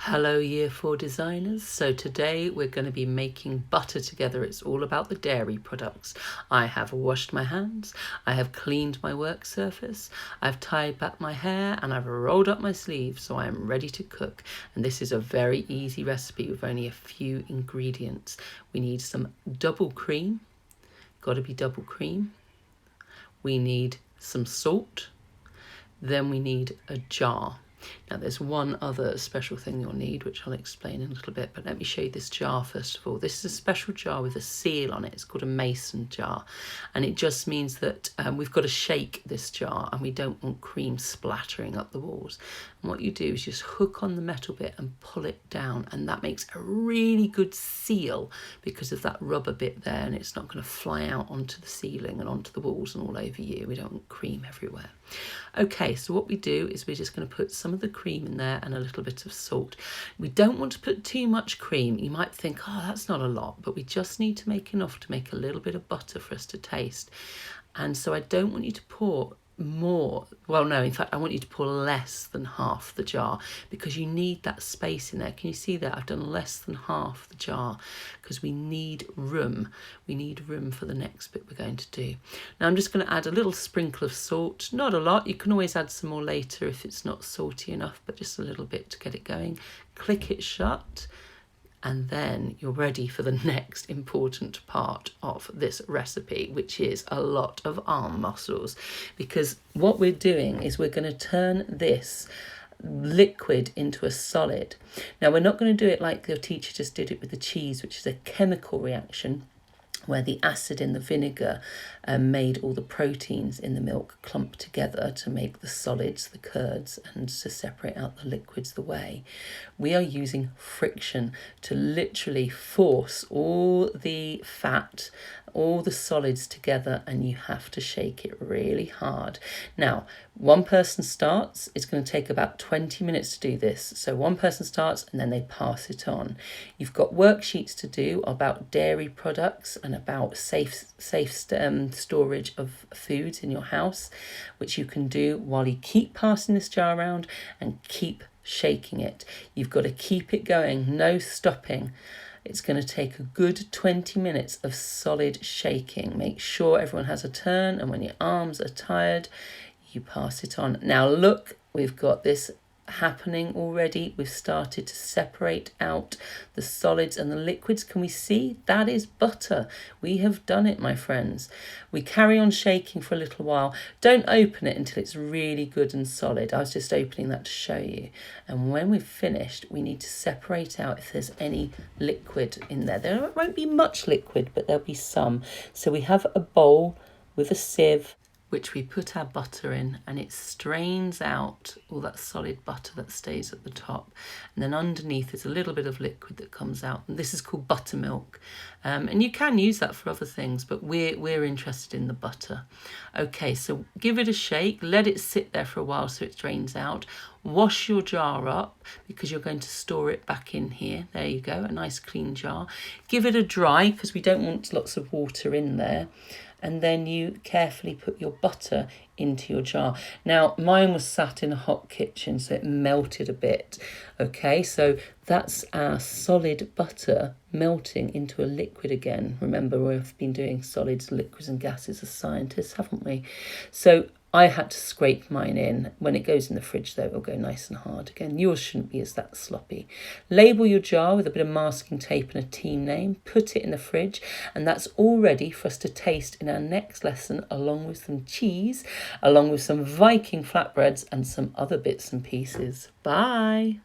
Hello Year 4 designers. So today we're going to be making butter together. It's all about the dairy products. I have washed my hands, I have cleaned my work surface, I've tied back my hair and I've rolled up my sleeves, so I am ready to cook. And this is a very easy recipe with only a few ingredients. We need some double cream, got to be double cream. We need some salt, then we need a jar. Now there's one other special thing you'll need, which I'll explain in a little bit, but let me show you this jar first of all. This is a special jar with a seal on it. It's called a mason jar, and it just means that we've got to shake this jar and we don't want cream splattering up the walls. And what you do is just hook on the metal bit and pull it down, and that makes a really good seal because of that rubber bit there, and it's not going to fly out onto the ceiling and onto the walls and all over you. We don't want cream everywhere. Okay, so what we do is we're just going to put some of the cream in there and a little bit of salt. We don't want to put too much cream. You might think, oh, that's not a lot, but we just need to make enough to make a little bit of butter for us to taste. And so I don't want you to pour more. Well, no, in fact, I want you to pour less than half the jar because you need that space in there. Can you see that? I've done less than half the jar because we need room. We need room for the next bit we're going to do. Now I'm just going to add a little sprinkle of salt, not a lot. You can always add some more later if it's not salty enough, but just a little bit to get it going. Click it shut. And then you're ready for the next important part of this recipe, which is a lot of arm muscles. Because what we're doing is we're going to turn this liquid into a solid. Now, we're not going to do it like your teacher just did it with the cheese, which is a chemical reaction where the acid in the vinegar made all the proteins in the milk clump together to make the solids, the curds, and to separate out the liquids the whey. We are using friction to literally force all the fat, all the solids together, and you have to shake it really hard. Now, one person starts. It's going to take about 20 minutes to do this. So one person starts and then they pass it on. You've got worksheets to do about dairy products and about safe storage of foods in your house, which you can do while you keep passing this jar around and keep shaking it. You've got to keep it going, no stopping. It's going to take a good 20 minutes of solid shaking. Make sure everyone has a turn, and when your arms are tired, you pass it on. Now look, we've got this happening already. We've started to separate out the solids and the liquids. Can we see? That is butter. We have done it, my friends. We carry on shaking for a little while. Don't open it until it's really good and solid. I was just opening that to show you. And when we've finished, we need to separate out if there's any liquid in there. There won't be much liquid, but there'll be some. So we have a bowl with a sieve, which we put our butter in, and it strains out all that solid butter that stays at the top. And then underneath is a little bit of liquid that comes out. And this is called buttermilk. And you can use that for other things, but we're interested in the butter. Okay, so give it a shake. Let it sit there for a while so it drains out. Wash your jar up because you're going to store it back in here. There you go, a nice clean jar. Give it a dry because we don't want lots of water in there. And then you carefully put your butter into your jar. Now, mine was sat in a hot kitchen, so it melted a bit. Okay, so that's our solid butter melting into a liquid again. Remember, we've been doing solids, liquids and gases as scientists, haven't we? So I had to scrape mine in. When it goes in the fridge, though, it'll go nice and hard again. Yours shouldn't be as that sloppy. Label your jar with a bit of masking tape and a team name. Put it in the fridge, and that's all ready for us to taste in our next lesson, along with some cheese, along with some Viking flatbreads and some other bits and pieces. Bye.